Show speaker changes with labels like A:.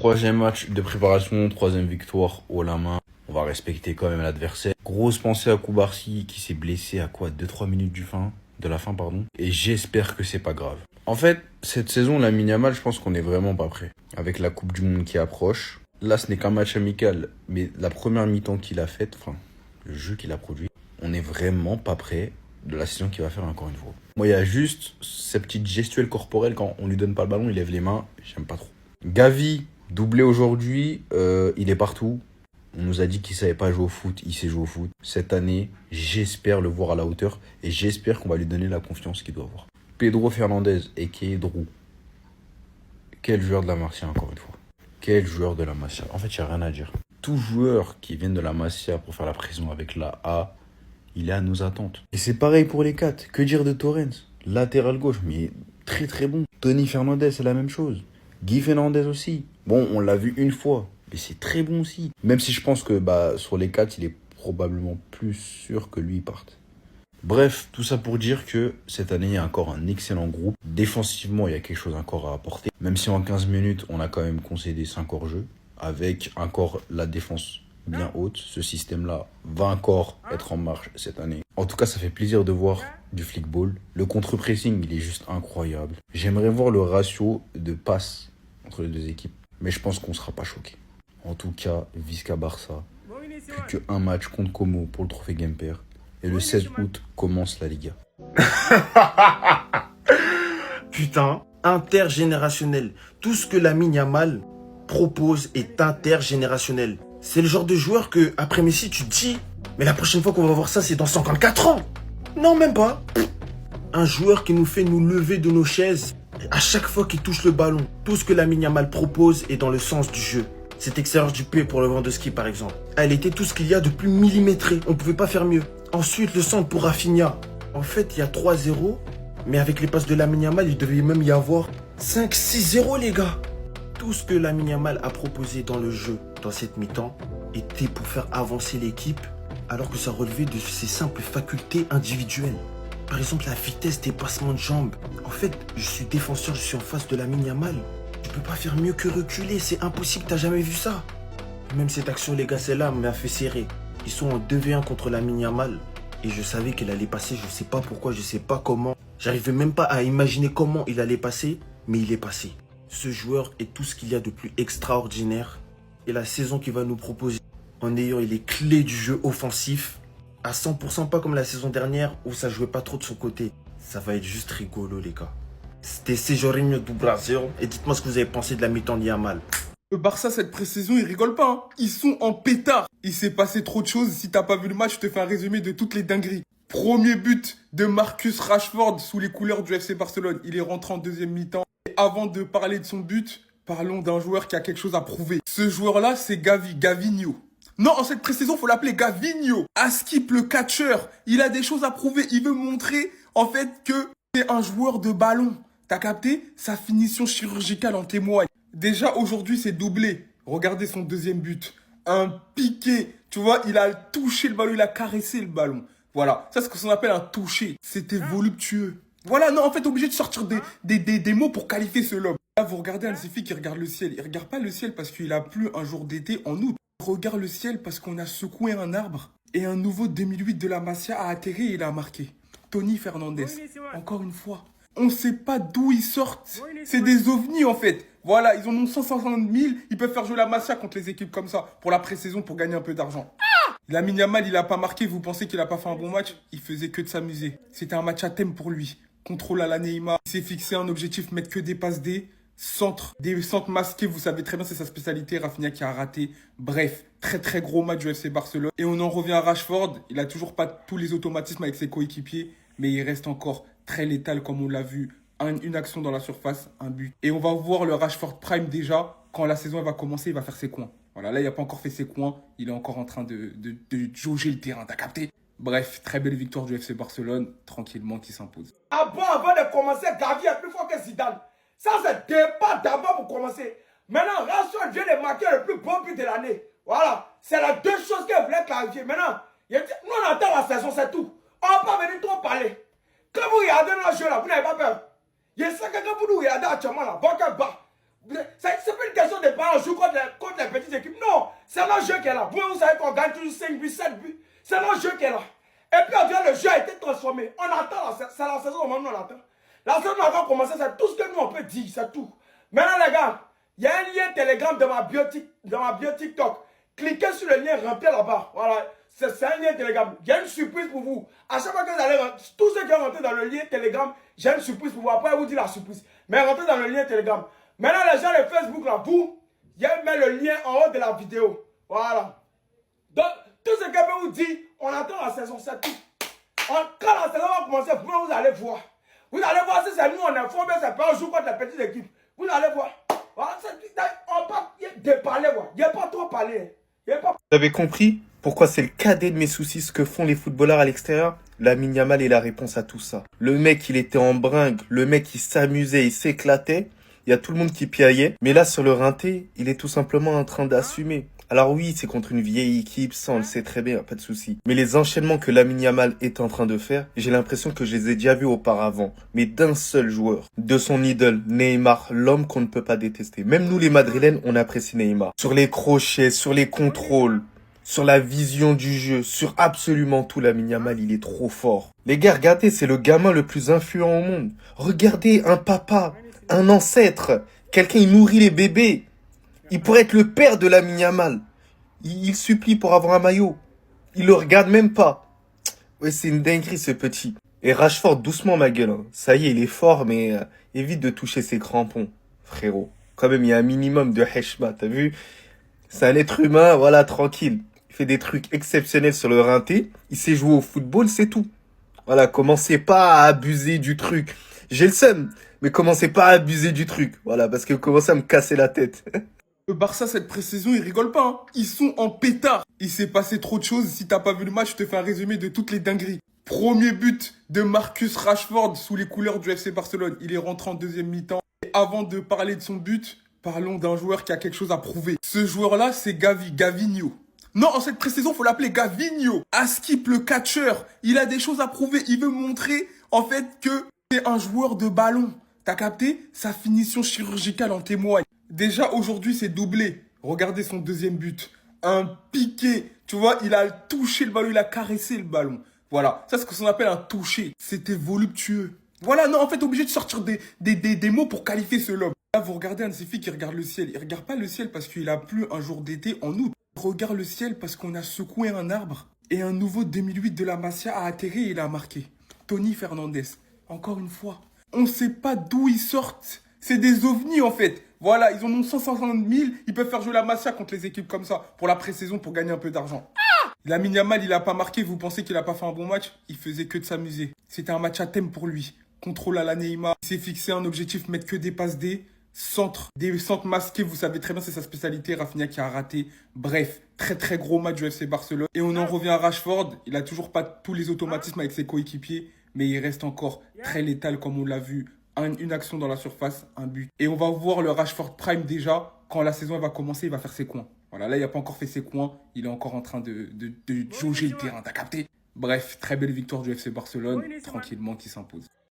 A: Troisième match de préparation, troisième victoire haut la main. On va respecter quand même l'adversaire. Grosse pensée à Koubarsi qui s'est blessé à quoi 2-3 minutes de la fin, pardon. Et j'espère que c'est pas grave. En fait, cette saison, Lamine Yamal, je pense qu'on est vraiment pas prêt. Avec la Coupe du Monde qui approche. Là, ce n'est qu'un match amical, mais la première mi-temps qu'il a faite, enfin, le jeu qu'il a produit, on n'est vraiment pas prêt de la saison qu'il va faire encore une fois. Moi, il y a juste ces petites gestuelles corporelles quand on lui donne pas le ballon, il lève les mains, j'aime pas trop. Gavi, doublé aujourd'hui, il est partout. On nous a dit qu'il savait pas jouer au foot, il sait jouer au foot. Cette année, j'espère le voir à la hauteur et j'espère qu'on va lui donner la confiance qu'il doit avoir. Pedro Fernandez, a.k.a. Drew. Quel joueur de la Masia, encore une fois. Quel joueur de la Masia. En fait, il n'y a rien à dire. Tout joueur qui vient de la Masia pour faire la prison avec la A, il est à nos attentes. Et c'est pareil pour les 4. Que dire de Torrens? Latéral gauche, mais très très bon. Tony Fernandez, c'est la même chose. Guy Fernandez aussi. Bon, on l'a vu une fois, mais c'est très bon aussi. Même si je pense que sur les 4, il est probablement plus sûr que lui parte. Bref, tout ça pour dire que cette année, il y a encore un excellent groupe. Défensivement, il y a quelque chose encore à apporter. Même si en 15 minutes, on a quand même concédé 5 hors-jeu, avec encore la défense bien haute. Ce système-là va encore être en marche cette année. En tout cas, ça fait plaisir de voir du flickball. Le contre-pressing, il est juste incroyable. J'aimerais voir le ratio de passes entre les deux équipes, mais je pense qu'on ne sera pas choqué. En tout cas, Visca Barça, plus qu'un match contre Como pour le trophée Gamper. Et le 16 août commence la Liga.
B: Putain, intergénérationnel. Tout ce que Lamine Yamal propose est intergénérationnel. C'est le genre de joueur que, après Messi, tu te dis, mais la prochaine fois qu'on va voir ça, c'est dans 54 ans. Non, même pas. Un joueur qui nous fait nous lever de nos chaises à chaque fois qu'il touche le ballon. Tout ce que Lamine Yamal propose est dans le sens du jeu. Cette excellence du P pour le Lewandowski, par exemple. Elle était tout ce qu'il y a de plus millimétré. On ne pouvait pas faire mieux. Ensuite, le centre pour Rafinha. En fait, il y a 3-0. Mais avec les passes de Lamine Yamal, il devait même y avoir 5-6-0, les gars. Tout ce que Lamine Yamal a proposé dans le jeu, dans cette mi-temps, était pour faire avancer l'équipe, alors que ça relevait de ses simples facultés individuelles. Par exemple, la vitesse des passements de jambes. En fait, je suis défenseur, je suis en face de Lamine Yamal. Je peux pas faire mieux que reculer, c'est impossible, t'as jamais vu ça. Même cette action, les gars, celle-là m'a fait serrer. Ils sont en 2v1 contre Lamine Yamal. Et je savais qu'elle allait passer, je sais pas pourquoi, je sais pas comment. J'arrivais même pas à imaginer comment il allait passer, mais il est passé. Ce joueur est tout ce qu'il y a de plus extraordinaire. Et la saison qu'il va nous proposer, en ayant les clés du jeu offensif, à 100%, pas comme la saison dernière où ça jouait pas trop de son côté. Ça va être juste rigolo, les gars. C'était Sejorinho do Brasil. Et dites-moi ce que vous avez pensé de la mi-temps de Yamal.
C: Le Barça, cette pré-saison, ils rigolent pas. Hein. Ils sont en pétard. Il s'est passé trop de choses. Si t'as pas vu le match, je te fais un résumé de toutes les dingueries. Premier but de Marcus Rashford sous les couleurs du FC Barcelone. Il est rentré en deuxième mi-temps. Et avant de parler de son but, parlons d'un joueur qui a quelque chose à prouver. Ce joueur-là, c'est Gavinho. Non, en cette pré-saison, faut l'appeler Gavinho. Askip, le catcheur, il a des choses à prouver. Il veut montrer, en fait, que c'est un joueur de ballon. T'as capté? Sa finition chirurgicale en témoigne. Déjà, aujourd'hui, c'est doublé. Regardez son deuxième but. Un piqué. Tu vois, il a touché le ballon, il a caressé le ballon. Voilà, ça c'est ce qu'on appelle un toucher. C'était voluptueux. Voilà, non, en fait, obligé de sortir des mots pour qualifier ce lobe. Là, vous regardez Anzifi qui regarde le ciel. Il regarde pas le ciel parce qu'il a plu un jour d'été en août. Il regarde le ciel parce qu'on a secoué un arbre et un nouveau 2008 de la Masia a atterri et il a marqué. Tony Fernandez. Encore une fois. On sait pas d'où ils sortent. C'est des ovnis, en fait. Voilà, ils en ont 150 000. Ils peuvent faire jouer la Masia contre les équipes comme ça pour la pré-saison pour gagner un peu d'argent. Lamine Yamal, il a pas marqué. Vous pensez qu'il a pas fait un bon match? Il faisait que de s'amuser. C'était un match à thème pour lui. Contrôle à la Neymar. Il s'est fixé un objectif, mettre que des passes D. Des centres masqués, vous savez très bien, c'est sa spécialité. Rafinha qui a raté. Bref, très très gros match du FC Barcelone. Et on en revient à Rashford. Il a toujours pas tous les automatismes avec ses coéquipiers. Mais il reste encore très létal comme on l'a vu. Une action dans la surface, un but. Et on va voir le Rashford Prime déjà. Quand la saison elle va commencer, il va faire ses coins. Voilà, là, il n'a pas encore fait ses coins. Il est encore en train de jauger le terrain, t'as capté? Bref, très belle victoire du FC Barcelone, tranquillement, qui s'impose.
D: Avant de commencer, Gavi est plus fort que Zidane. Ça, c'est pas d'abord pour commencer. Maintenant, Rashford vient de marquer le plus bon but de l'année. Voilà, c'est la deux choses que je voulais clarifier. Maintenant, nous, on attend la saison, c'est tout. On va pas venir trop parler. Quand vous regardez nos jeux là, vous n'avez pas peur. Je sais que quand vous nous regardez actuellement là, bon que bas. C'est pas une question de pas jouer contre les petites équipes. Non, c'est notre jeu qui est là. Vous savez qu'on gagne toujours 5 buts, 7 buts. C'est notre jeu qui est là. Et puis on dirait le jeu a été transformé. On attend, c'est la saison au moment où on attend. La saison a encore commencé, c'est tout ce que nous on peut dire, c'est tout. Maintenant les gars, il y a un lien Telegram dans ma bio TikTok. Cliquez sur le lien rempli là-bas. Voilà, c'est un lien Telegram. Il y a une surprise pour vous. À chaque fois que vous allez rentrer, tous ceux qui vont rentrer dans le lien Telegram, j'ai une surprise pour vous. Après, je vous dis la surprise. Mais rentrez dans le lien Telegram. Maintenant, les gens de Facebook, là, vous, il met le lien en haut de la vidéo. Voilà. Donc, tout ce que je vous dire, on attend la saison 7. Quand la saison va commencer, vous allez voir. Vous allez voir si c'est nous, on est fort, mais c'est pas un jour contre les petites équipes. Vous allez voir. Voilà, on va déparler, il n'y a pas trop parler.
E: Vous avez compris pourquoi c'est le cadet de mes soucis ce que font les footballeurs à l'extérieur? Lamine Yamal est la réponse à tout ça. Le mec, il était en bringue, le mec, il s'amusait, il s'éclatait. Il y a tout le monde qui piaillait. Mais là, sur le rinté, il est tout simplement en train d'assumer. Alors oui, c'est contre une vieille équipe, ça on le sait très bien, pas de souci. Mais les enchaînements que Lamine Yamal est en train de faire, j'ai l'impression que je les ai déjà vus auparavant. Mais d'un seul joueur. De son idole, Neymar, l'homme qu'on ne peut pas détester. Même nous les Madrilènes, on apprécie Neymar. Sur les crochets, sur les contrôles, sur la vision du jeu, sur absolument tout, Lamine Yamal, il est trop fort. Les gars, regardez, c'est le gamin le plus influent au monde. Regardez, un papa, un ancêtre, quelqu'un, il nourrit les bébés. Il pourrait être le père de Lamine Yamal. Il supplie pour avoir un maillot. Il le regarde même pas. Ouais, c'est une dinguerie ce petit. Et Rashford, doucement ma gueule. Hein. Ça y est, il est fort, mais évite de toucher ses crampons, frérot. Quand même, il y a un minimum de heshma, t'as vu? C'est un être humain, voilà, tranquille. Il fait des trucs exceptionnels sur le rinté. Il sait jouer au football, c'est tout. Voilà, commencez pas à abuser du truc. J'ai le seum, mais commencez pas à abuser du truc. Voilà, parce que vous commencez à me casser la tête.
C: Le Barça, cette pré-saison, ils rigolent pas. Hein. Ils sont en pétard. Il s'est passé trop de choses. Si t'as pas vu le match, je te fais un résumé de toutes les dingueries. Premier but de Marcus Rashford sous les couleurs du FC Barcelone. Il est rentré en deuxième mi-temps. Et avant de parler de son but, parlons d'un joueur qui a quelque chose à prouver. Ce joueur-là, c'est Gavinho. Non, en cette pré-saison, faut l'appeler Gavinho. Askip, le catcheur, il a des choses à prouver. Il veut montrer, en fait, que c'est un joueur de ballon. T'as capté? Sa finition chirurgicale en témoigne. Déjà, aujourd'hui, c'est doublé. Regardez son deuxième but. Un piqué. Tu vois, il a touché le ballon, il a caressé le ballon. Voilà. Ça, c'est ce qu'on appelle un toucher. C'était voluptueux. Voilà, non, en fait, obligé de sortir des mots pour qualifier ce lobe. Là, vous regardez un de ces filles qui regarde le ciel. Il regarde pas le ciel parce qu'il a plu un jour d'été en août. Il regarde le ciel parce qu'on a secoué un arbre. Et un nouveau 2008 de la Masia a atterri et il a marqué. Tony Fernandez. Encore une fois. On sait pas d'où ils sortent. C'est des ovnis, en fait. Voilà, ils en ont 150 000. Ils peuvent faire jouer la Masia contre les équipes comme ça. Pour la pré-saison, pour gagner un peu d'argent. Lamine Yamal, il a pas marqué. Vous pensez qu'il a pas fait un bon match? Il faisait que de s'amuser. C'était un match à thème pour lui. Contrôle à la Neymar. Il s'est fixé un objectif, mettre que des passes D. Centre. Des centres masqués, vous savez très bien, c'est sa spécialité. Rafinha qui a raté. Bref, très très gros match du FC Barcelone. Et on en revient à Rashford. Il a toujours pas tous les automatismes avec ses coéquipiers. Mais il reste encore très létal comme on l'a vu. Une action dans la surface, un but. Et on va voir le Rashford Prime déjà. Quand la saison elle va commencer, il va faire ses coins. Voilà, là, il n'a pas encore fait ses coins. Il est encore en train de jauger le terrain. T'as capté? Bref, très belle victoire du FC Barcelone. Tranquillement, qui s'impose.